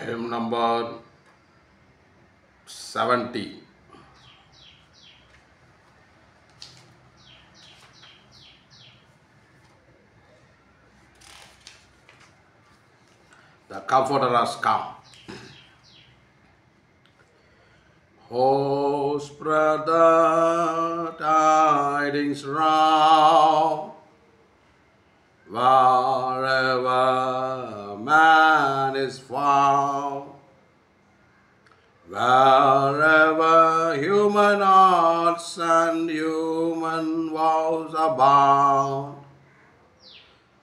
Hymn number 70. The Comforter has come. Oh, spread the tidings round, wherever man is found, wherever human hearts and human vows abound.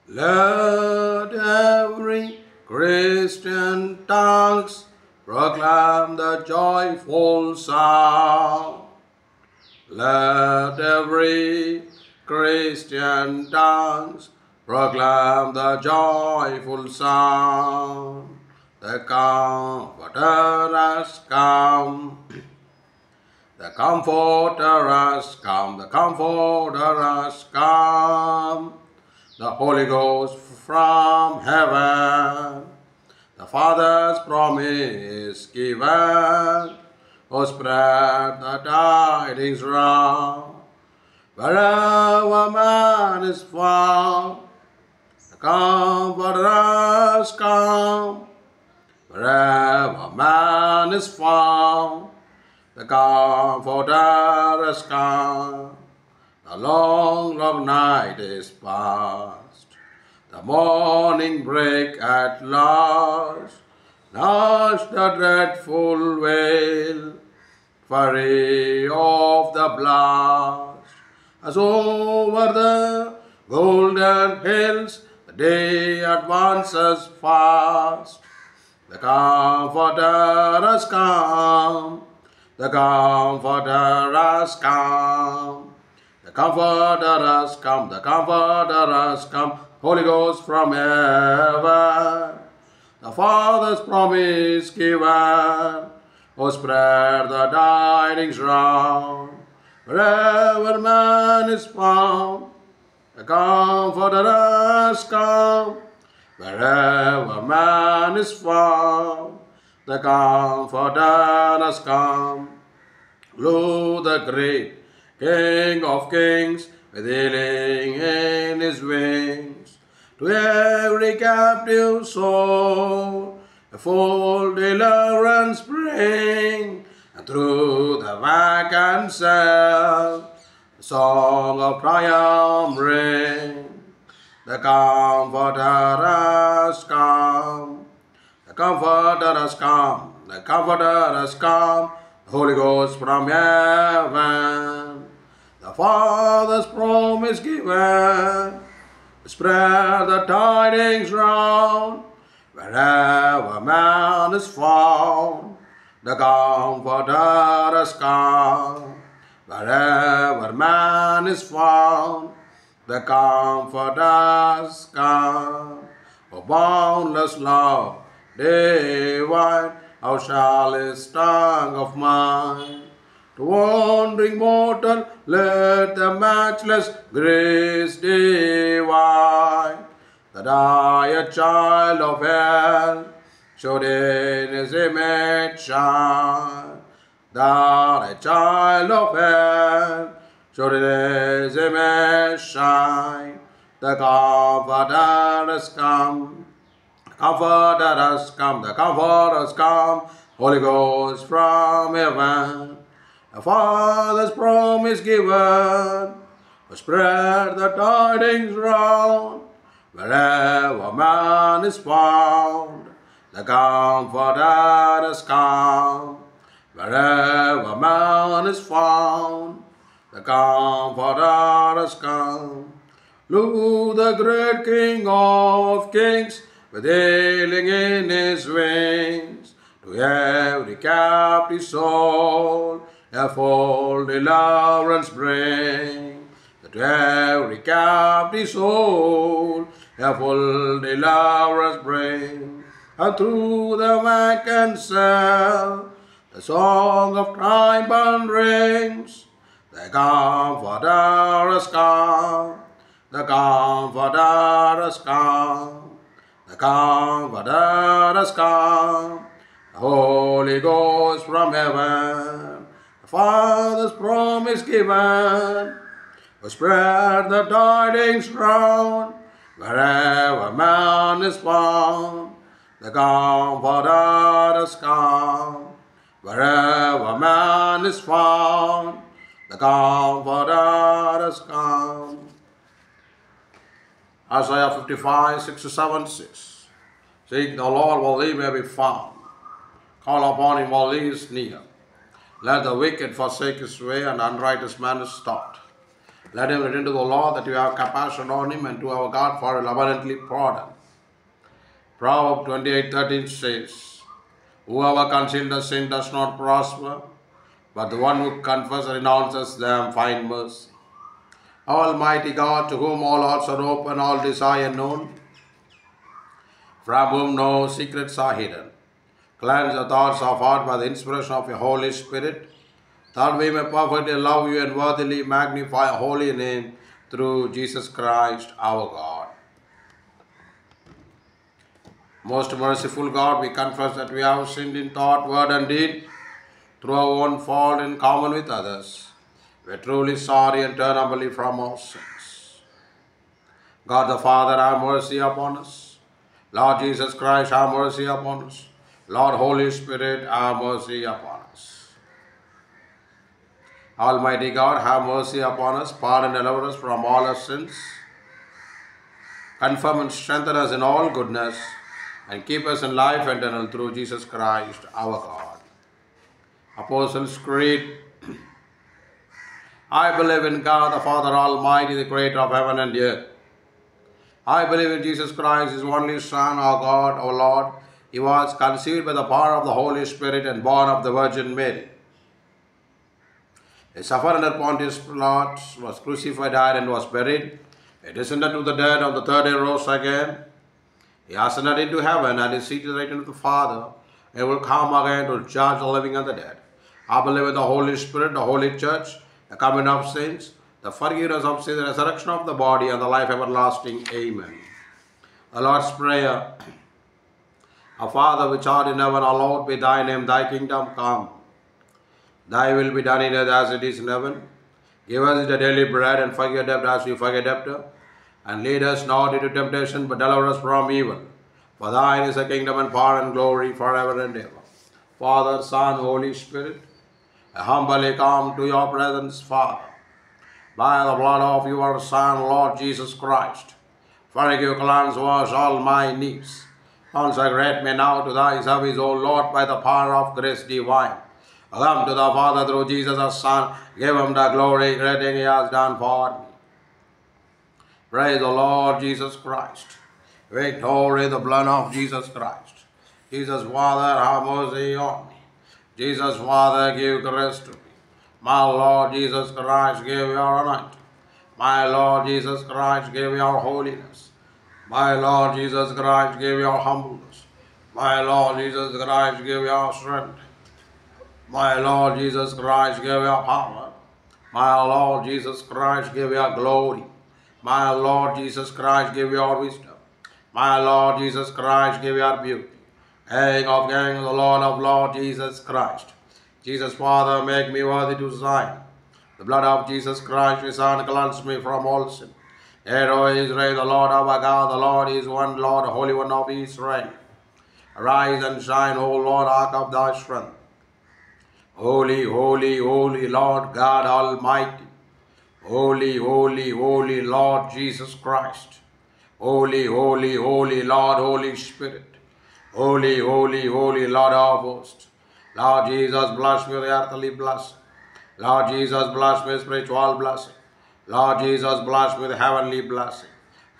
Let every Christian tongues proclaim the joyful sound. Let every Christian tongues proclaim the joyful sound. The Comforter has come. The Comforter has come. The Comforter has come. The Holy Ghost from heaven. The Father's promise given. Oh, spread the tidings round. Wherever man is found, the Comforter has come. Wherever man is found, the Comforter has come. The long, long night is past. The morning break at last. Snatch the dreadful veil, fury of the blast. As over the golden hills the day advances fast. The Comforter has come. The Comforter has come. The Comforter has come. The Comforter has come. Holy Ghost from heaven. The Father's promise given. Oh, spread the tidings round. Wherever man is found, the Comforter has come. Wherever man is found, the Comforter has come. Lo, the great King of kings, with healing in his wings, to every captive soul a full deliverance bring, and through the vacant cell a song of triumph ring. The Comforter has come. The Comforter has come. The Comforter has come. The Holy Ghost from heaven. The Father's promise given. Spread the tidings round. Wherever man is found, the Comforter has come. Wherever man is found, the Comforter has come. O boundless love divine, how shall his tongue of mine to wandering mortal let the matchless grace divine, that I, a child of hell, should in his image shine, that a child of hell should in his image shine. The Comforter has come. The Comforter has come. The Comforter has come. Holy Ghost from heaven. The Father's promise given. Spread the tidings round. Wherever man is found, the Comforter has come. Wherever man is found, the Comforter has come. Lo, the great King of kings, with healing in his wings, to every captive soul a full deliverance bring. To every captive soul a full deliverance bring. And through the vacant cell the song of triumph rings. The Comforter has come. The Comforter has come. The Comforter has come, the Holy Ghost from heaven, the Father's promise given, to spread the tidings round, wherever man is found. The Comforter has come, wherever man is found. The Comforter has come. Isaiah 55, 6 to 7 says, Seek the Lord while he may be found. Call upon him while he is near. Let the wicked forsake his way, and unrighteous man is stopped. Let him return to the Lord, that you have compassion on him, and to our God, for he will abundantly pardon. Proverbs 28:13 says, Whoever conceals the sin does not prosper, but the one who confesses and renounces them find mercy. Almighty God, to whom all hearts are open, all desire known, from whom no secrets are hidden, cleanse the thoughts of heart by the inspiration of your Holy Spirit, that we may perfectly love you and worthily magnify your holy name through Jesus Christ our God. Most merciful God, we confess that we have sinned in thought, word and deed, through our own fault in common with others. We are truly sorry and turn humbly from our sins. God the Father, have mercy upon us. Lord Jesus Christ, have mercy upon us. Lord Holy Spirit, have mercy upon us. Almighty God, have mercy upon us, pardon and deliver us from all our sins, confirm and strengthen us in all goodness, and keep us in life eternal through Jesus Christ our God. Apostles' Creed. I believe in God, the Father Almighty, the Creator of heaven and earth. I believe in Jesus Christ, His only Son, our God, our Lord. He was conceived by the power of the Holy Spirit and born of the Virgin Mary. He suffered under Pontius Pilate, was crucified, died, and was buried. He descended to the dead, on the third day rose again. He ascended into heaven and is seated right with the Father. He will come again to judge the living and the dead. I believe in the Holy Spirit, the Holy Church, the communion of saints, the forgiveness of sins, the resurrection of the body, and the life everlasting. Amen. The Lord's Prayer. Our Father which art in heaven, hallowed be thy name, thy kingdom come. Thy will be done in earth as it is in heaven. Give us the daily bread, and forgive debt as we forgive debtors. And lead us not into temptation, but deliver us from evil. For thine is the kingdom and power and glory forever and ever. Father, Son, Holy Spirit, I humbly come to your presence, Father, by the blood of your Son, Lord Jesus Christ. Forgive, cleanse, wash all my needs. Consecrate me now to thy service, O Lord, by the power of grace divine. I come to the Father through Jesus, our Son. Give him the glory, great thing he has done for me. Praise the Lord Jesus Christ. Victory, the blood of Jesus Christ. Jesus, Father, have mercy on me. Jesus, Father, give grace to me. My Lord Jesus Christ, give your anointing. My Lord Jesus Christ, give your holiness. My Lord Jesus Christ, give your humbleness. My Lord Jesus Christ, give your strength. My Lord Jesus Christ, give your power. My Lord Jesus Christ, give your glory. My Lord Jesus Christ, give your wisdom. My Lord Jesus Christ, give your beauty. King of kings, the Lord of lords, Jesus Christ. Jesus, Father, make me worthy to Zion. The blood of Jesus Christ, His Son, cleanse me from all sin. Hear, O Israel, the Lord our God, the Lord is one Lord, the Holy One of Israel. Arise and shine, O Lord, ark of thy strength. Holy, holy, holy Lord God Almighty. Holy, holy, holy Lord Jesus Christ. Holy, holy, holy Lord, Holy Spirit. Holy, holy, holy Lord of hosts. Lord Jesus, bless me with earthly blessing. Lord Jesus, bless me with spiritual blessing. Lord Jesus, bless me with heavenly blessing.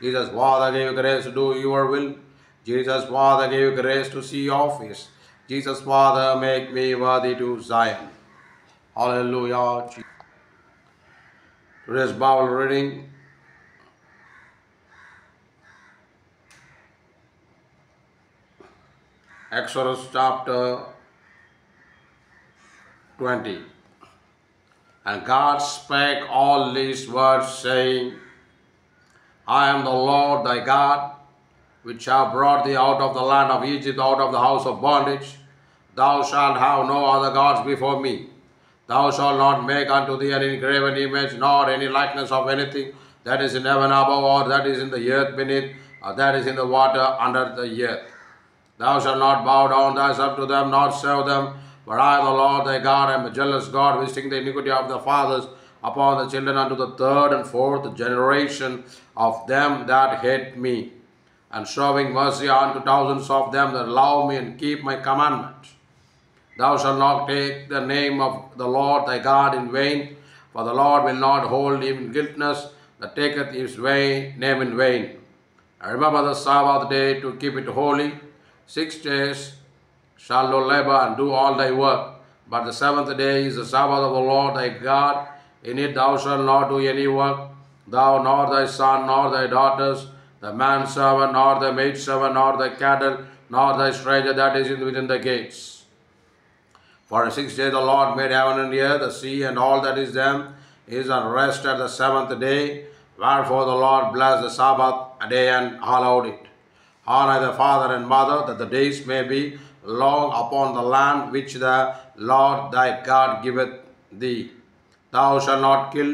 Jesus, Father, give you grace to do your will. Jesus, Father, give you grace to see your face. Jesus, Father, make me worthy to Zion. Hallelujah. Today's Bible reading, Exodus chapter 20. And God spake all these words, saying, I am the Lord thy God, which have brought thee out of the land of Egypt, out of the house of bondage. Thou shalt have no other gods before me. Thou shalt not make unto thee any graven image, nor any likeness of anything that is in heaven above, or that is in the earth beneath, or that is in the water under the earth. Thou shalt not bow down thyself to them, nor serve them. For I, the Lord thy God, am a jealous God, visiting the iniquity of the fathers upon the children unto the third and fourth generation of them that hate me, and showing mercy unto thousands of them that love me and keep my commandments. Thou shalt not take the name of the Lord thy God in vain, for the Lord will not hold him in guiltness that taketh his name in vain. And remember the Sabbath day to keep it holy. 6 days shalt thou labor and do all thy work, but the seventh day is the Sabbath of the Lord thy God. In it thou shalt not do any work, thou, nor thy son, nor thy daughters, the manservant, nor the maidservant, nor the cattle, nor thy stranger that is within the gates. For in 6 days the Lord made heaven and earth, the sea, and all that is them, is and rested the seventh day. Wherefore the Lord blessed the Sabbath a day and hallowed it. Honor thy father and mother, that the days may be long upon the land which the Lord thy God giveth thee. Thou shalt not kill,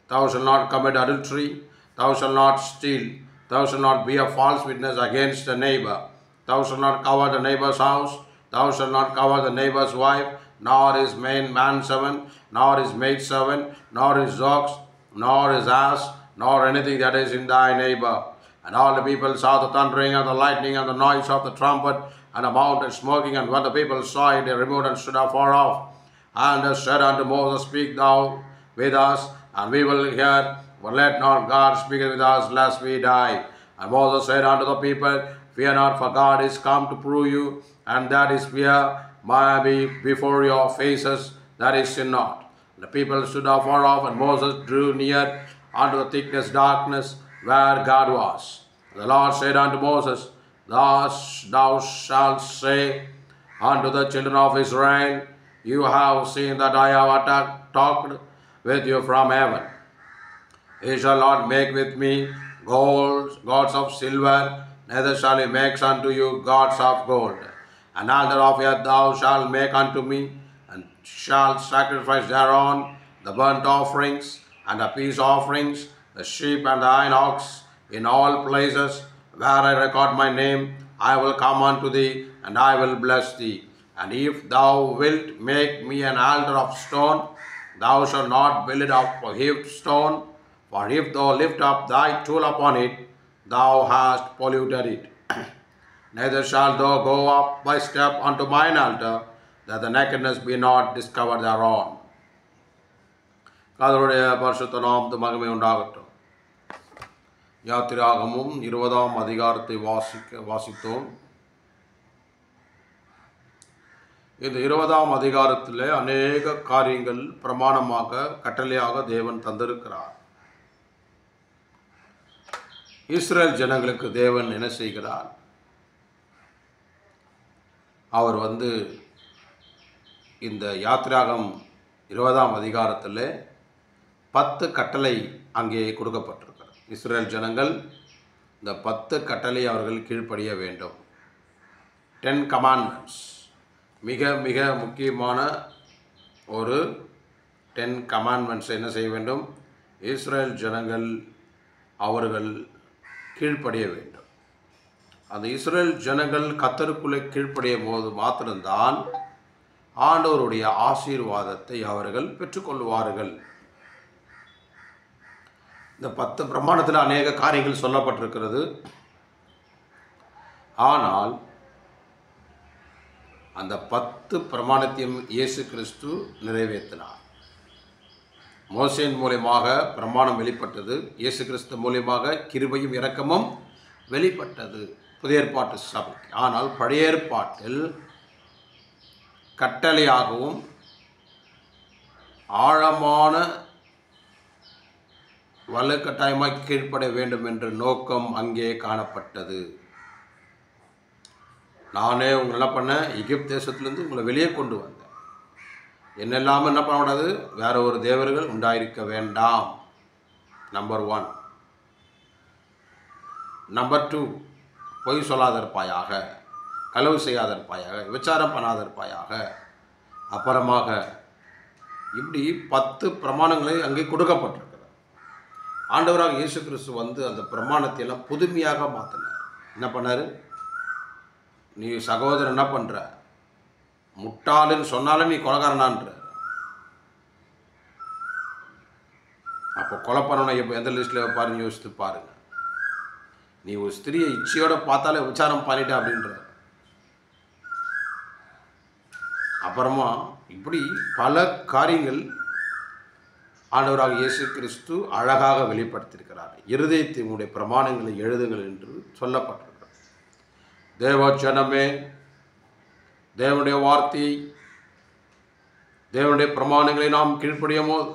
thou shalt not commit adultery, thou shalt not steal, thou shalt not be a false witness against a neighbor, thou shalt not covet the neighbor's house, thou shalt not covet the neighbor's wife, nor his manservant, nor his maidservant, nor his ox, nor his ass, nor anything that is in thy neighbor. And all the people saw the thundering and the lightning and the noise of the trumpet and the mountain smoking. And when the people saw it, they removed and stood afar off. And said unto Moses, Speak thou with us, and we will hear. But let not God speak with us, lest we die. And Moses said unto the people, Fear not, for God is come to prove you, and that his fear may be before your faces, that is, sin not. And the people stood afar off, and Moses drew near unto the thickness darkness, where God was. The Lord said unto Moses, Thus thou shalt say unto the children of Israel, You have seen that I have talked with you from heaven. Ye shall not make with me gods of silver, neither shall he make unto you gods of gold. An altar of earth thou shalt make unto me, and shalt sacrifice thereon the burnt offerings and the peace offerings, the sheep and the iron ox. In all places where I record my name, I will come unto thee, and I will bless thee. And if thou wilt make me an altar of stone, thou shalt not build it of heaped stone, for if thou lift up thy tool upon it, thou hast polluted it. Neither shalt thou go up by step unto mine altar, that the nakedness be not discovered thereon. கர்த்தருடைய பரிசுத்த நாமத்துக்கு மகிமை உண்டாகட்டும். யாத்திராகமும் 20ஆம் அதிகாரத்தை வாசித்தோம். இந்த 20ஆம் அதிகாரத்திலே அநேக காரியங்கள் பிரமாணமாக கட்டளையாக தேவன் தந்திருக்கிறார். இஸ்ரேல் ஜனங்களுக்கு தேவன் என்ன செய்கிறார்? அவர் இந்த யாத்திராகம் 20ஆம் அதிகாரத்தில் 10 கட்டளை அங்கே கொடுக்கப்பட்டிருக்கிறது. இஸ்ரேல் ஜனங்கள் இந்த 10 கட்டளை அவர்கள் கீழ்ப்படிய வேண்டும். 10 கமாண்ட்மெண்ட்ஸ் மிக மிக முக்கியமான ஒரு 10 கமாண்ட்மெண்ட்ஸ் என்ன செய்ய வேண்டும்? இஸ்ரேல் ஜனங்கள் அவர்கள் கீழ்ப்படிய வேண்டும். அந்த இஸ்ரேல் ஜனங்கள் கர்த்தருக்குள்ளே கீழ்ப்படியும் போது மாத்திரம்தான் ஆண்டவருடைய ஆசீர்வாதத்தை அவர்கள் பெற்றுக்கொள்வார்கள். இந்த 10 பிரமாணத்தில் அநேக காரியங்கள் சொல்லப்பட்டிருக்கிறது. ஆனால் அந்த 10 பிரமாணத்தையும் இயேசு கிறிஸ்து நிறைவேற்றினார். மோசேயின் மூலமாக பிரமாணம் வெளிப்பட்டது. இயேசு கிறிஸ்து மூலமாக கிருபையும் இரக்கமும் வெளிப்பட்டது புதிய ஏற்பாட்டு சபைக்கு. ஆனால் பழைய ஏற்பாட்டில் கட்டளையாகவும் ஆழமான வலுக்கட்டாயமாக கீழ்ப்பட வேண்டும் என்ற நோக்கம் அங்கே காணப்பட்டது. நானே உங்களை என்ன பண்ணேன்? எகிப்து தேசத்திலிருந்து உங்களை வெளியே கொண்டு வந்தேன். என்னெல்லாமல் என்ன பண்ணக்கூடாது? வேற ஒரு தேவர்கள் உண்டாயிருக்க வேண்டாம். நம்பர் 1. நம்பர் 2, பொய் சொல்லாதிருப்பாயாக, களவு செய்யாதிருப்பாயாக, விபச்சாரம் பண்ணாதிருப்பாயாக. அப்புறமாக இப்படி 10 பிரமாணங்களை அங்கே கொடுக்கப்பட்டிருக்கிறது. ஆண்டவராக இயேசு கிறிஸ்து வந்து அந்த பிரமாணத்தை எல்லாம் புதுமையாக மாற்றினார். என்ன பண்ணார்? நீ சகோதரன் என்ன பண்ணுற, முட்டாளுன்னு சொன்னாலும் நீ கொலைகாரனான்ற. அப்போ கொலை பண்ணணும் இப்போ எந்த லிஸ்ட்டில் வைப்பாருன்னு யோசித்து பாருங்க. நீ ஒரு ஸ்திரியை இச்சையோட பார்த்தாலே விசாரம் பண்ணிட்ட அப்படின்ற. அப்புறமா இப்படி பல காரியங்கள் ஆண்டவராக இயேசு கிறிஸ்து அழகாக வெளிப்படுத்தியிருக்கிறார். இருதயத்தினுடைய பிரமாணங்களை எழுதுங்கள் என்று சொல்லப்பட்டிருக்கிறது. தேவ ஜனமே, தேவனுடைய வார்த்தையை, தேவனுடைய பிரமாணங்களை நாம் கீழ்ப்படியும் போது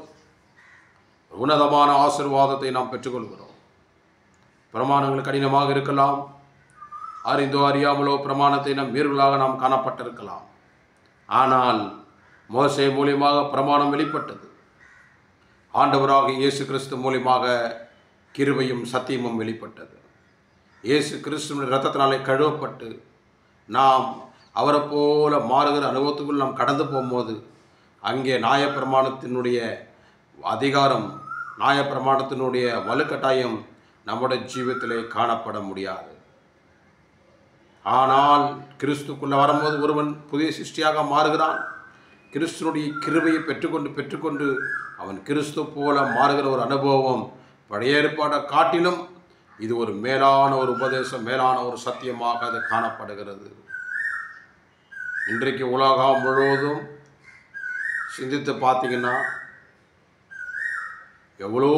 உன்னதமான ஆசீர்வாதத்தை நாம் பெற்றுக்கொள்கிறோம். பிரமாணங்கள் கடினமாக இருக்கலாம், அறிந்தோ அறியாமலோ பிரமாணத்தை நாம் மீறலாக நாம் காணப்பட்டிருக்கலாம். ஆனால் மோசே மூலியமாக பிரமாணம் வெளிப்பட்டது. ஆண்டவராக இயேசு கிறிஸ்து மூலியமாக கிருபையும் சத்தியமும் வெளிப்பட்டது. இயேசு கிறிஸ்துவின் இரத்தத்தினாலே கழுவப்பட்டு நாம் அவரை போல மாறுகிற அனுபவத்துக்குள் நாம் கடந்து போகும்போது அங்கே நியாயப்பிரமாணத்தினுடைய அதிகாரம், நியாயப்பிரமாணத்தினுடைய வலுக்கட்டாயம் நம்முடைய ஜீவிதத்திலே காணப்பட முடியாது. ஆனால் கிறிஸ்துக்குள்ளே வரும்போது ஒருவன் புதிய சிருஷ்டியாக மாறுகிறான். கிறிஸ்துனுடைய கிருபையை பெற்றுக்கொண்டு அவன் கிறிஸ்து போல மாறுகிற ஒரு அனுபவம் பழைய ஏற்பாட்டை காட்டிலும் இது ஒரு மேலான ஒரு உபதேசம், மேலான ஒரு சத்தியமாக அது காணப்படுகிறது. இன்றைக்கு உலகம் முழுவதும் சிந்தித்து பார்த்தீங்கன்னா எவ்வளோ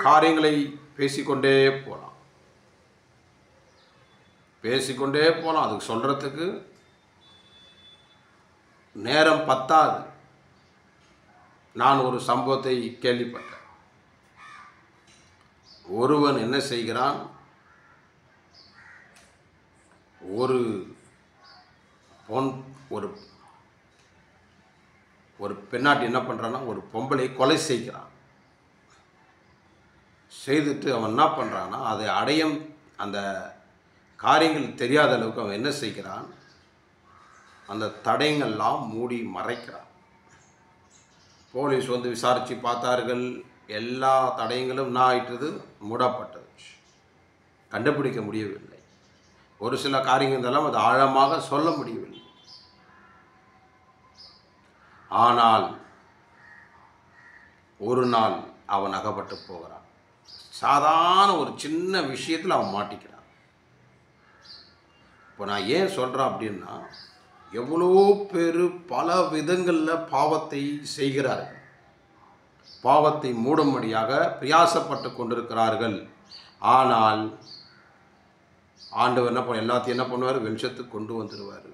காரியங்களை பேசிக்கொண்டே போகலாம். அதுக்கு சொல்கிறதுக்கு நேரம் பத்தாது. நான் ஒரு சம்பவத்தை கேள்விப்பட்டேன். ஒருவன் என்ன செய்கிறான், ஒரு பெண்ணாட்டி என்ன பண்ணுறான்னா ஒரு பொம்பளை கொலை செய்கிறான். செய்துட்டு அவன் என்ன பண்ணுறான்னா அதை அடையும் அந்த காரியங்கள் தெரியாத அளவுக்கு அவன் என்ன செய்கிறான், அந்த தடயங்கள்லாம் மூடி மறைக்கிறான். போலீஸ் வந்து விசாரித்து பார்த்தார்கள். எல்லா தடயங்களும் என்ன ஆயிட்டது, மூடப்பட்டது, கண்டுபிடிக்க முடியவில்லை. ஒரு சில காரியங்கள் எல்லாம் அது ஆழமாக சொல்ல முடியவில்லை. ஆனால் ஒரு நாள் அவன் அகப்பட்டு போகிறான். சாதாரண ஒரு சின்ன விஷயத்தில் அவன் மாட்டிக்கிறான். இப்போ நான் ஏன் சொல்கிறேன் அப்படின்னா, எவ்வளோ பேர் பல விதங்களில் பாவத்தை செய்கிறார்கள், பாவத்தை மூடும்படியாக பிரயாசப்பட்டு கொண்டிருக்கிறார்கள். ஆனால் ஆண்டவர் எல்லாத்தையும் என்ன பண்ணுவார், வெளிச்சத்துக்கு கொண்டு வந்துடுவார்.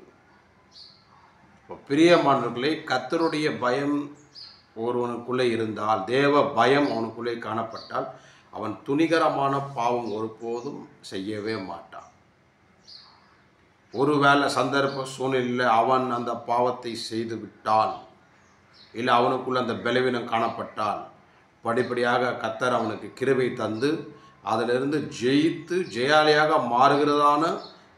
இப்போ பிரியமானவர்களே, கர்த்தருடைய பயம் ஒருவனுக்குள்ளே இருந்தால், தேவ பயம் அவனுக்குள்ளே காணப்பட்டால், அவன் துணிகரமான பாவம் ஒருபோதும் செய்யவே மாட்டான். ஒருவேளை சந்தர்ப்ப சூழ்நிலையில் அவன் அந்த பாவத்தை செய்து விட்டால், இல்லை அவனுக்குள்ள அந்த பலவீனம் காணப்பட்டால், படிப்படியாக கர்த்தர் அவனுக்கு கிருபை தந்து அதிலிருந்து ஜெயித்து ஜெயாலியாக மாறுகிறதான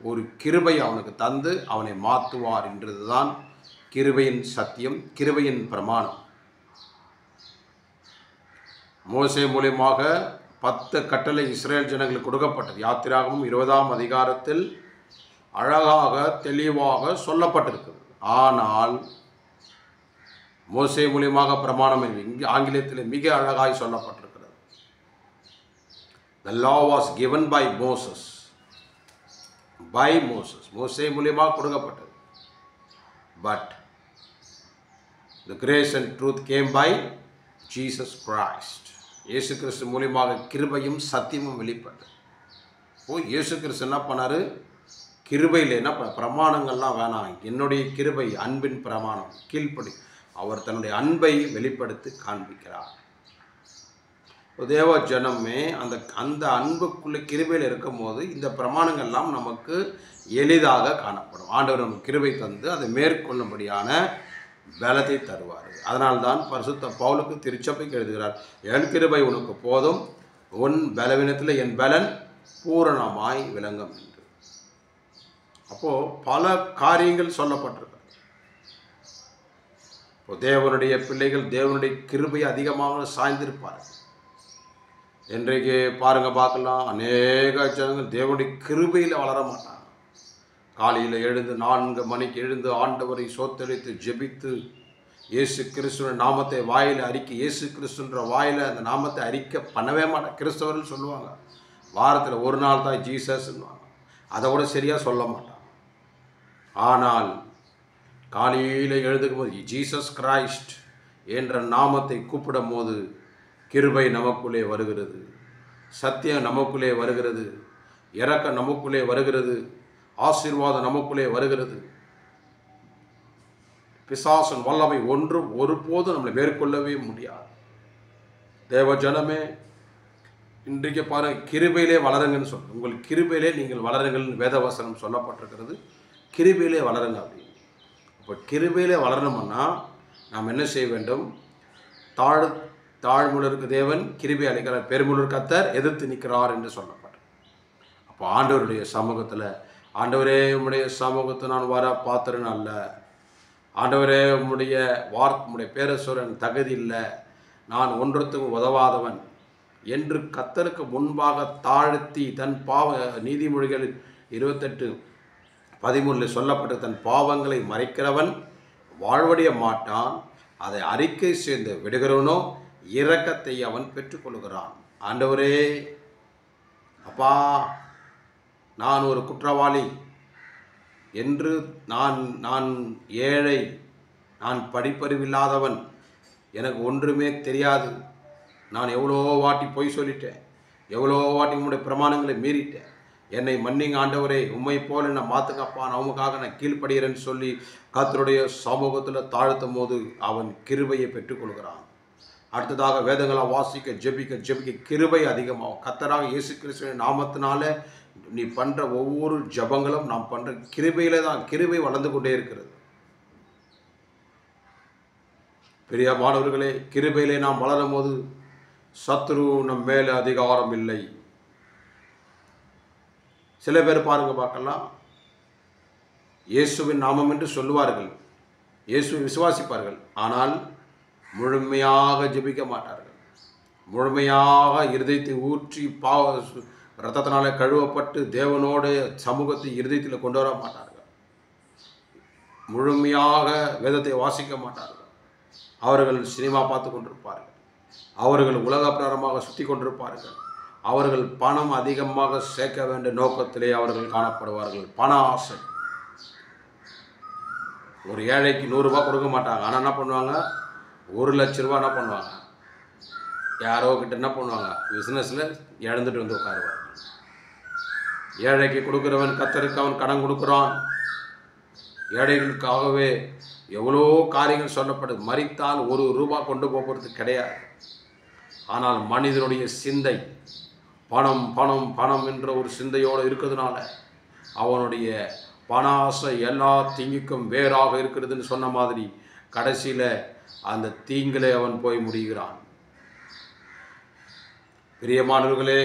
ஒரு கிருபை அவனுக்கு தந்து அவனை மாற்றுவார் என்றதுதான் கிருபையின் சத்தியம், கிருபையின் பிரமாணம். மோசே மூலியமாக 10 கட்டளை இஸ்ரேல் ஜனங்களுக்கு கொடுக்கப்பட்டது. யாத்திராகமம் 20ஆம் அதிகாரத்தில் அழகாக தெளிவாக சொல்லப்பட்டிருக்கிறது. ஆனால் மோசே மூலியமாக பிரமாணம் இங்கே ஆங்கிலத்தில் மிக அழகாய் சொல்லப்பட்டிருக்கிறது. The law was given by Moses. மோசே மூலியமாக கொடுக்கப்பட்டது. But the grace and truth came by Jesus Christ. இயேசு கிறிஸ்து மூலியமாக கிருபையும் சத்தியமும் வெளிப்பட்டது. இயேசு கிறிஸ்து என்ன பண்ணாரு, கிருபையில் என்ன பிரமாணங்கள்லாம் வேணாம், என்னுடைய கிருபை அன்பின் பிரமாணம் கீழ்ப்படி அவர் தன்னுடைய அன்பை வெளிப்படுத்தி காண்பிக்கிறார். தேவ ஜனமே அந்த அன்புக்குள்ளே கிருபையில் இருக்கும் போது இந்த பிரமாணங்கள்லாம் நமக்கு எளிதாக காணப்படும். ஆண்டவர் நமக்கு கிருபை தந்து அதை மேற்கொள்ளும்படியான பலத்தை தருவார். அதனால்தான் பரிசுத்த பவுலுக்கு திருச்சபைக்கு எழுதுகிறார், என் கிருபை உனக்கு போதும், உன் பலவீனத்தில் என் பலன் பூரணமாய் விளங்கும் என்று. அப்போது பல காரியங்கள் சொல்லப்பட்டிருக்கு. இப்போ தேவனுடைய பிள்ளைகள் தேவனுடைய கிருபை அதிகமாக சாய்ந்திருப்பார்கள். இன்றைக்கு பாருங்கள் பார்க்கலாம், அநேக ஜனங்கள் தேவனுடைய கிருபையில் வளர மாட்டாங்க. காலையில் எழுந்து 4 மணிக்கு எழுந்து ஆண்டவரை சோத்தரித்து ஜெபித்து இயேசு கிறிஸ்துவின் நாமத்தை வாயில் அறிக்கை, இயேசு கிறிஸ்துன்ற வாயில் அந்த நாமத்தை அறிக்கை பண்ணவே மாட்டாங்க. கிறிஸ்தவர்கள் சொல்லுவாங்க வாரத்தில் ஒரு நாள் தான் ஜீசஸ்ன்னுவாங்க, அதை விட சரியாக சொல்ல மாட்டாங்க. ஆனால் காலையில் எழுதுக்கும் போது ஜீசஸ் கிரைஸ்ட் என்ற நாமத்தை கூப்பிடும் போது கிருபை நமக்குள்ளே வருகிறது, சத்தியம் நமக்குள்ளே வருகிறது, இரக்கம் நமக்குள்ளே வருகிறது, ஆசீர்வாதம் நமக்குள்ளே வருகிறது. பிசாசன் வல்லமை ஒன்றும் ஒருபோதும் நம்மளை மேற்கொள்ளவே முடியாது. தேவ ஜனமே, இன்றைக்கு பாருங்கள், கிருபையிலே வளருங்கன்னு சொல்லுங்கள். உங்கள் கிருபையிலே நீங்கள் வளருங்கள்னு வேதவசனம் சொல்லப்பட்டிருக்கிறது. கிருபையிலே வளருங்க அப்படின்னு. இப்போ கிருபையிலே வளரணும்னா நாம் என்ன செய்ய வேண்டும்? தாழ்முழருக்கு தேவன் கிருபை அளிக்கிறார், பெருமுழர் கர்த்தர் எதிர்த்து நிற்கிறார் என்று சொல்லப்பட்டது. அப்போ ஆண்டவருடைய சமூகத்தில், ஆண்டவரே உம்முடைய சமூகத்தை நான் வர பாத்திரன் அல்ல, ஆண்டவரே உம்முடைய பேரை சொல்ல தகுதி இல்லை, நான் ஒன்றுத்துக்கும் உதவாதவன் என்று கர்த்தருக்கு முன்பாக தாழ்த்தி தன் நீதிமொழிகள் 28:13 சொல்லப்பட்ட தன் பாவங்களை மறைக்கிறவன் வாழ்வடைய மாட்டான், அதை அறிக்கை செய்து விடுகிறவனோ இரக்கத்தை அவன் பெற்றுக்கொள்கிறான். ஆண்டவரே, அப்பா, நான் ஒரு குற்றவாளி என்று, நான் ஏழை, நான் படிப்பறிவில்லாதவன், எனக்கு ஒன்றுமே தெரியாது, நான் எவ்வளோ வாட்டி பொய் சொல்லிட்டேன், எவ்வளோ வாட்டி உங்களுடைய பிரமாணங்களை மீறிட்டேன், என்னை மன்னிங்க ஆண்டவரே, உம்மை போல என்னை மாற்றுங்கப்பா, நான் உமக்காக நான் கீழ்ப்படுகிறேன்னு சொல்லி கர்த்தருடைய சமூகத்தில் தாழ்த்தும் போது அவன் கிருபையை பெற்றுக்கொள்கிறான். அடுத்ததாக வேதங்களை வாசிக்க ஜெபிக்க கிருபை அதிகமாகும். கர்த்தராக இயேசு கிறிஸ்துவின் நாமத்தினால நீ பண்ணுற ஒவ்வொரு ஜபங்களும் நாம் பண்ணுற கிருபையிலே தான், கிருபை வளர்ந்து கொண்டே இருக்கிறது. பெரிய மாணவர்களே, கிருபையிலே நாம் வளரும் போது சத்ரு நம் மேலே அதிகாரம் இல்லை. சில பேர் பாருங்க பார்க்கலாம், இயேசுவின் நாமம் என்று சொல்லுவார்கள், இயேசுவை விசுவாசிப்பார்கள், ஆனால் முழுமையாக ஜெபிக்க மாட்டார்கள், முழுமையாக இருதயத்தை ஊற்றி இரத்தத்தினால கழுவப்பட்டு தேவனோட சமூகத்தை இருதயத்தில் கொண்டு வர மாட்டார்கள், முழுமையாக வேதத்தை வாசிக்க மாட்டார்கள், அவர்கள் சினிமா பார்த்து கொண்டிருப்பார்கள், அவர்கள் உலக பிரகாரமாக சுற்றி கொண்டிருப்பார்கள், அவர்கள் பணம் அதிகமாக சேர்க்க வேண்டிய நோக்கத்திலே அவர்கள் காணப்படுவார்கள். பண ஆசை. ஒரு ஏழைக்கு 100 ரூபா கொடுக்க மாட்டாங்க, ஆனால் என்ன பண்ணுவாங்க, 1 லட்ச ரூபா என்ன பண்ணுவாங்க, யாரோ கிட்ட என்ன பண்ணுவாங்க, பிஸ்னஸில் இழந்துட்டு வந்து உட்காருவாங்க. ஏழைக்கு கொடுக்குறவன் கர்த்தருக்கு அவன் கடன் கொடுக்குறான். ஏழைகளுக்காகவே எவ்வளோ காரியங்கள் சொல்லப்படுது. மரித்தால் 1 ரூபா கொண்டு போகிறது கிடையாது. ஆனால் மனிதனுடைய சிந்தை பணம் பணம் பணம் என்ற ஒரு சிந்தையோடு இருக்கிறதுனால அவனுடைய பண ஆசை எல்லா தீங்குக்கும் வேறாக இருக்கிறதுன்னு சொன்ன மாதிரி கடைசியில் அந்த தீங்கிலே அவன் போய் முடிகிறான். பிரியமானவர்களே,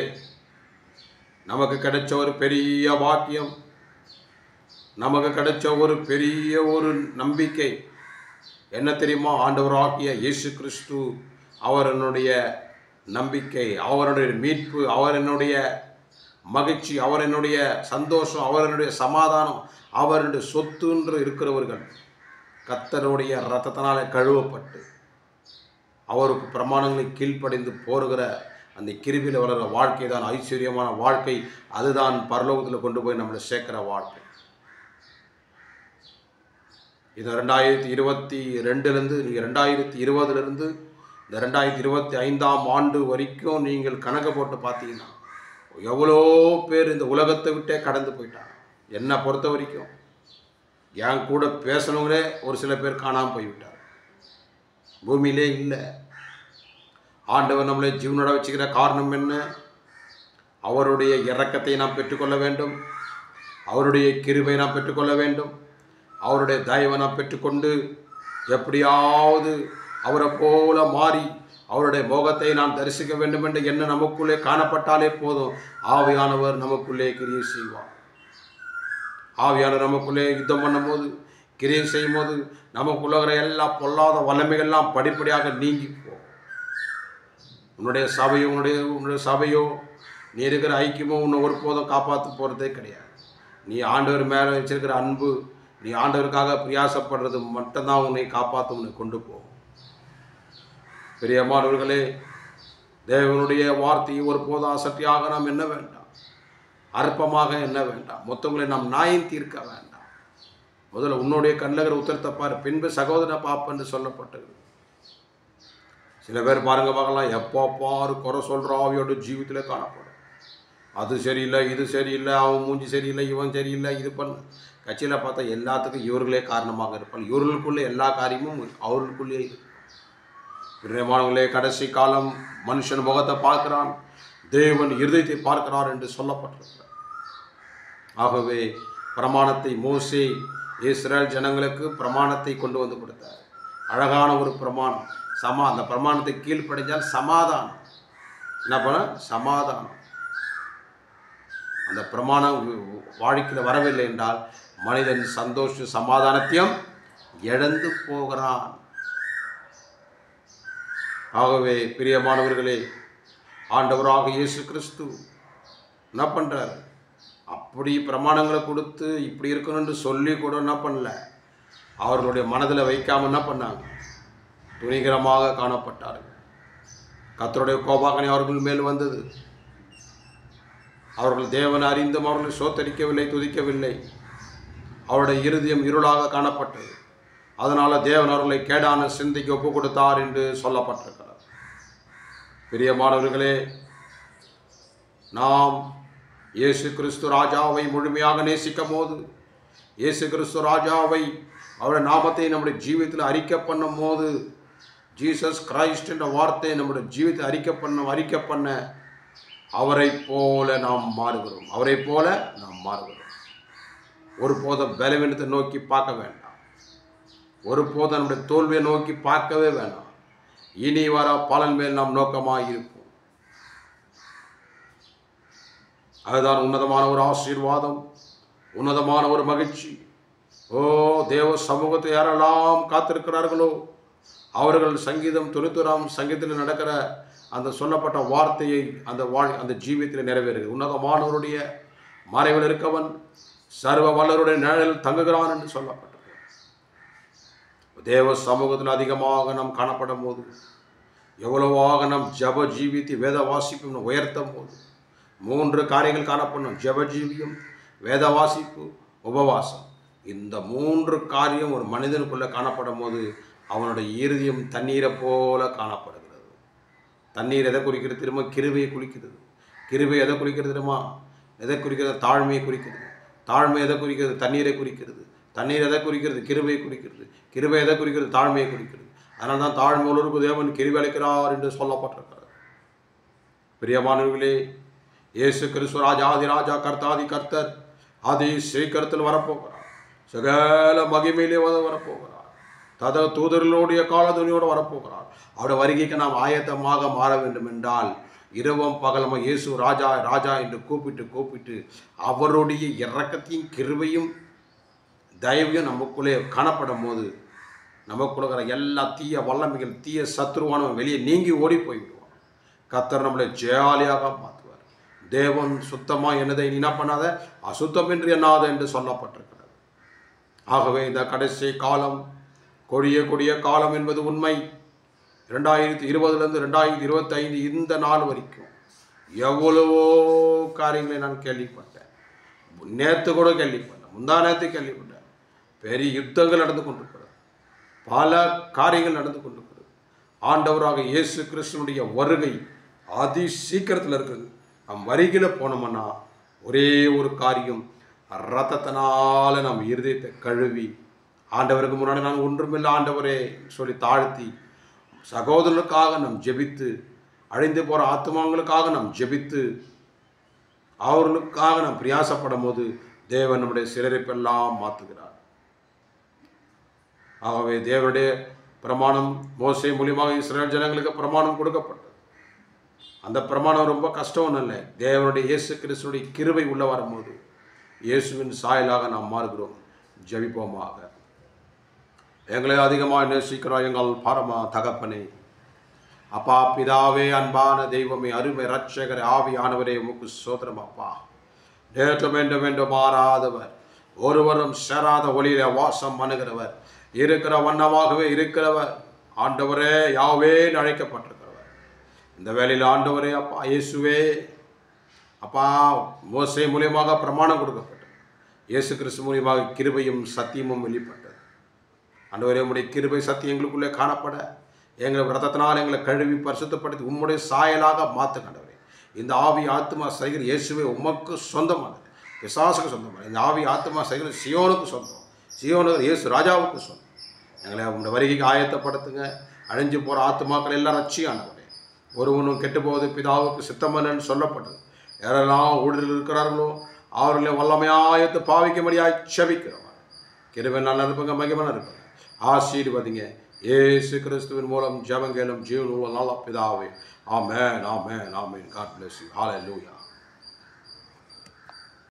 நமக்கு கிடைச்ச ஒரு பெரிய பாக்கியம், நமக்கு கிடைச்ச ஒரு பெரிய ஒரு நம்பிக்கை என்ன தெரியுமா? ஆண்டவராகிய இயேசு கிறிஸ்து அவர் என்னுடைய நம்பிக்கை, அவருடைய மீட்பு, அவர் என்னுடைய மகிழ்ச்சி, அவர் என்னுடைய சந்தோஷம், அவர் என்னுடைய சமாதானம், அவருடைய சொத்து என்று இருக்கிறவர்கள் கர்த்தருடைய இரத்தத்தினாலே கழுவப்பட்டு அவருக்கு பிரமாணங்களை கீழ்ப்படிந்து போருகிற அந்த கிருபையில் வளர்கிற வாழ்க்கை தான் ஐஸ்வர்யமான வாழ்க்கை. அதுதான் பரலோகத்தில் கொண்டு போய் நம்மளை சேர்க்கிற வாழ்க்கை. இது 2022 நீங்கள் 2020 இந்த 2025 ஆண்டு வரைக்கும் நீங்கள் கணக்கு போட்டு பார்த்தீங்கன்னா எவ்வளோ பேர் இந்த உலகத்தை விட்டே கடந்து போயிட்டாங்க. என்னை பொறுத்த வரைக்கும் என் கூட பேசணுங்களே ஒரு சில பேர் காணாமல் போய்விட்டார், பூமியிலே இல்லை. ஆண்டவர் நம்மளை ஜீவனோட வச்சுக்கிற காரணம் என்ன? அவருடைய இரக்கத்தை நாம் பெற்றுக்கொள்ள வேண்டும், அவருடைய கிருபை நாம் பெற்றுக்கொள்ள வேண்டும், அவருடைய தயவை நாம் பெற்றுக்கொண்டு எப்படியாவது அவரை போல மாறி அவருடைய முகத்தை நாம் தரிசிக்க வேண்டும் என்ற எண்ணம் நமக்குள்ளே காணப்பட்டாலே போதும், ஆவியானவர் நமக்குள்ளே கிரியை செய்வார். ஆவியானவர் நமக்குள்ளே யுத்தம் பண்ணும்போது, கிரியை செய்யும் போது நமக்குள்ள எல்லா பொல்லாத வல்லமைகள்லாம் படிப்படியாக நீங்கி போகும். உன்னுடைய சபையோ நீ இருக்கிற ஐக்கியமோ உன்னை ஒருபோதும் காப்பாற்ற போகிறதே கிடையாது. நீ ஆண்டவர் மேலே வச்சிருக்கிற அன்பு, நீ ஆண்டவருக்காக பிரயாசப்படுறது மட்டும்தான் உன்னை காப்பாற்ற உன்னை கொண்டு போகும். பிரியமானவர்களே, தேவனுடைய வார்த்தையை ஒருபோதும் அசட்டியாக நாம் எண்ண வேண்டாம், அற்பமாக எண்ண வேண்டாம், மொத்தங்களை நாம் நியாயம் தீர்க்க வேண்டாம். முதல்ல உன்னுடைய கண்ணகர் உத்தரத்தை பாரு, பின்பு சகோதரனை பாப்பென்று சொல்லப்பட்டது. சில பேர் பாருங்க பார்க்கலாம், எப்போ பாரு குறை சொல்கிற ஆவியோட ஜீவித்தில் காணப்படும். அது சரியில்லை, இது சரியில்லை, அவன் மூஞ்சி சரியில்லை, இவன் சரியில்லை, இது பண்ணு. கட்சியில் பார்த்தா எல்லாத்துக்கும் இவர்களே காரணமாக இருப்பாங்க. இவர்களுக்குள்ளே எல்லா காரியமும் அவர்களுக்குள்ளே இருக்கு. பிரியமானவர்களே, கடைசி காலம் மனுஷன் முகத்தை பார்க்கிறான், தேவன் இருதயத்தை பார்க்கிறார் என்று சொல்லப்பட்டிருக்கிறார். ஆகவே பிரமாணத்தை மோசே இஸ்ரேல் ஜனங்களுக்கு பிரமாணத்தை கொண்டு வந்து கொடுத்தார். அழகான ஒரு பிரமாணம். அந்த பிரமாணத்தை கீழ்ப்படிஞ்சால் சமாதானம். என்ன பண்ண? சமாதானம். அந்த பிரமாணம் வாழ்க்கையில் வரவில்லை என்றால் மனிதன் சந்தோஷ சமாதானத்தையும் இழந்து போகிறான். ஆகவே பிரியமானவர்களே, ஆண்டவராக இயேசு கிறிஸ்து என்ன பண்ணுறார்? அப்படி பிரமாணங்களை கொடுத்து இப்படி இருக்கணும்னு சொல்லி கூட என்ன பண்ணல, அவர்களுடைய மனதில் வைக்காமல் என்ன பண்ணாங்க? துணிகரமாக காணப்பட்டார்கள். கர்த்தருடைய கோபாக்கனை அவர்கள் மேல் வந்தது. அவர்கள் தேவனை அறிந்தும் அவர்களை சோத்தரிக்கவில்லை, துதிக்கவில்லை. அவருடைய இருதயம் இருளாக காணப்பட்டது. அதனால் தேவன் அவர்களை கேடான சிந்தைக்கு ஒப்பு கொடுத்தார் என்று சொல்லப்பட்டிருக்கிறார். பிரியமானவர்களே, நாம் இயேசு கிறிஸ்து ராஜாவை முழுமையாக நேசிக்கும் போது, இயேசு கிறிஸ்து ராஜாவை அவருடைய நாமத்தை நம்முடைய ஜீவியத்தில் அறிக்கை பண்ணும் போது, ஜீசஸ் கிரைஸ்ட் என்ற வார்த்தையை நம்முடைய ஜீவியத்தை அறிக்கை பண்ண அவரை போல நாம் மாறுகிறோம். அவரை போல நாம் மாறுகிறோம். ஒருபோதும் பலவீனத்தை நோக்கி பார்க்க வேண்டாம். ஒருபோதும் நம்முடைய தோல்வியை நோக்கி பார்க்கவே வேண்டாம். இனி வர பலன் மேல் நாம் நோக்கமாக இருப்போம். அதுதான் உன்னதமான ஒரு ஆசீர்வாதம், உன்னதமான ஒரு மகிழ்ச்சி. ஓ தேவ சமூகத்தை யாரெல்லாம் காத்திருக்கிறார்களோ அவர்கள் சங்கீதம் 91 சங்கீதத்தில் நடக்கிற அந்த சொல்லப்பட்ட வார்த்தையை அந்த ஜீவியத்தில் நிறைவேறுகிறது. உன்னதமானவருடைய மறைவில் இருக்கவன் சர்வ வல்லருடைய நிழலில் தங்குகிறான் என்று சொல்லப்பட்டது. தேவ சமூகத்தில் அதிகமாக நாம் காணப்படும் போது, எவ்வளவாக நாம் ஜப ஜீவியத்தை வேத வாசிப்பு உயர்த்தும் போது 3 காரியங்கள் காணப்படணும். ஜப ஜீவியம், வேத வாசிப்பு, உபவாசம். இந்த 3 காரியம் ஒரு மனிதனுக்குள்ளே காணப்படும் போது அவனுடைய இருதயம் தண்ணீரை போல காணப்படுகிறது. தண்ணீர் எதை குறிக்கிறது தெரியுமா? கிருபையை குறிக்கிறது. கிருபை எதை குறிக்கிறது தெரியுமா? எதை குறிக்கிறது? தாழ்மையை குறிக்கிறது. தாழ்மை எதை குறிக்கிறது? தண்ணீரை குறிக்கிறது. தண்ணீர் எதை குறிக்கிறது? கிருபையை குறிக்கிறது. கிருபை எதை குறிக்கிறது? தாழ்மையை குறிக்கிறது. அதனால தான் தாழ்மை உள்ளவருக்கு தேவன் கிருபை அளிக்கிறார் என்று சொல்லப்பட்டிருக்கிறது. பிரியமானவர்களே, இயேசு கிறிஸ்து ராஜாதி ராஜா, கர்த்தாதி கர்த்தர், ஆதி ஸ்ரீகரத்தில் வரப்போகிறார். சகல மகிமையிலே வரப்போகிறார். தூதர்களுடைய காலதுணியோடு வரப்போகிறார். அவருடைய வருகைக்கு நாம் ஆயத்தமாக மாற வேண்டும் என்றால் இரவும் பகலும் இயேசு ராஜா ராஜா என்று கூப்பிட்டு அவருடைய இரக்கத்தையும் கிருபையும் தயவையும் நமக்குள்ளே காணப்படும் போது நமக்குள்ள எல்லா தீய வல்லமைகள், தீய சத்ருவானவன் வெளியே நீங்கி ஓடி போய்விடுவான். கர்த்தர் நம்மளை ஜெயாலியாக மாற்றுவார். தேவன் சுத்தமாக என்னதை என்ன பண்ணாத, அசுத்தம் என்று எண்ணாத என்று சொல்லப்பட்டிருக்கிறது. ஆகவே இந்த கடைசி காலம் கொடிய காலம் என்பது உண்மை. 2020 2025 இந்த நாள் வரைக்கும் எவ்வளவோ காரியங்களை நான் கேள்விப்பட்டேன். நேற்று கூட கேள்விப்பட்டேன், முந்தா நேற்று கேள்விப்பட்டேன். பெரிய யுத்தங்கள் நடந்து கொண்டிருக்கிறது, பல காரியங்கள் நடந்து கொண்டிருக்கிறது. ஆண்டவராக இயேசு கிறிஸ்துனுடைய வருகை அதி சீக்கிரத்தில் இருக்குது. நம் வருகையில் போனோம்னா ஒரே ஒரு காரியம், ரத்தத்தினால நம் இருதயத்தை கழுவி ஆண்டவருக்கு முன்னாடி நான் ஒன்றுமில்லை ஆண்டவரே சொல்லி தாழ்த்தி சகோதரர்களுக்காக நாம் ஜெபித்து, அழிந்து போகிற ஆத்மாங்களுக்காக நாம் ஜெபித்து, அவர்களுக்காக நாம் பிரயாசப்படும் போது தேவன் நம்முடைய சிலரிப்பெல்லாம் மாற்றுகிறார். ஆகவே தேவனுடைய பிரமாணம் மோசே மூலியமாக இஸ்ரேல் ஜனங்களுக்கு பிரமாணம் கொடுக்கப்பட்டது. அந்த பிரமாணம் ரொம்ப கஷ்டம் இல்லை. தேவனுடைய இயேசு கிறிஸ்துடைய கிருபை உள்ள வரும்போது இயேசுவின் சாயலாக நாம் மாறுகிறோம். ஜெபிப்போமாக. எங்களை அதிகமாக நேசிக்கிறோம் எங்கள் பரம தகப்பனே, அப்பா பிதாவே, அன்பான தெய்வமே, அருமை இரட்சகரே, ஆவியானவரே, உமக்கு ஸ்தோத்திரம். அப்பா நேற்றும் என்று மாறாதவர், ஒருவரும் சேராத ஒளியிலே வாசம் பண்ணுகிறவர், இருக்கிற வண்ணமாகவே இருக்கிறவர், ஆண்டவரே யாவே அழைக்கப்பட்டிருக்கிறவர். இந்த வேளையில் ஆண்டவரே அப்பா இயேசுவே, அப்பா மோசே மூலியமாக பிரமாணம் கொடுக்கப்பட்டது, இயேசு கிறிஸ்து மூலியமாக கிருபையும் சத்தியமும் வெளிப்பட்டது. ஆண்டவரே உம்முடைய கிருபை சத்தியம் எங்களுக்குள்ளே காணப்பட எங்கள் ரத்தத்தினால் எங்களை கழுவி பரிசுத்தப்படுத்தி உம்முடைய சாயலாக மாற்றுகின்றவரே. இந்த ஆவி ஆத்மா செய்கிற இயேசுவே உமக்கு சொந்தமானது, பிசாசுக்கு சொந்தமானது. இந்த ஆவி ஆத்மா செய்கிற சியோனுக்கு சொந்தம், சியோனுக்கு இயேசு ராஜாவுக்கு சொந்தம். எங்களை உங்களுடைய வருகைக்கு ஆயத்தப்படுத்துங்க. அழிஞ்சு போகிற ஆத்மாக்கள் எல்லாம் ரட்சியானவரே. ஒருவனும் கெட்டு போவது பிதாவுக்கு சித்தமன்னு சொல்லப்பட்டது. யாரெல்லாம் ஊழலில் இருக்கிறார்களோ அவர்களை வல்லமையாயத்து பாவிக்கும்படியாய் செபிக்கிறவர். கிருபை நல்லா இருப்பங்க, மகிமை இருப்பங்க. ஆசீர்வதிங்க. இயேசு கிறிஸ்துவின் மூலம் ஜெபம் கேளும் ஜீவனுள்ள நல்ல பிதாவே. ஆமென், ஆமென், ஆமென். God bless you. Hallelujah.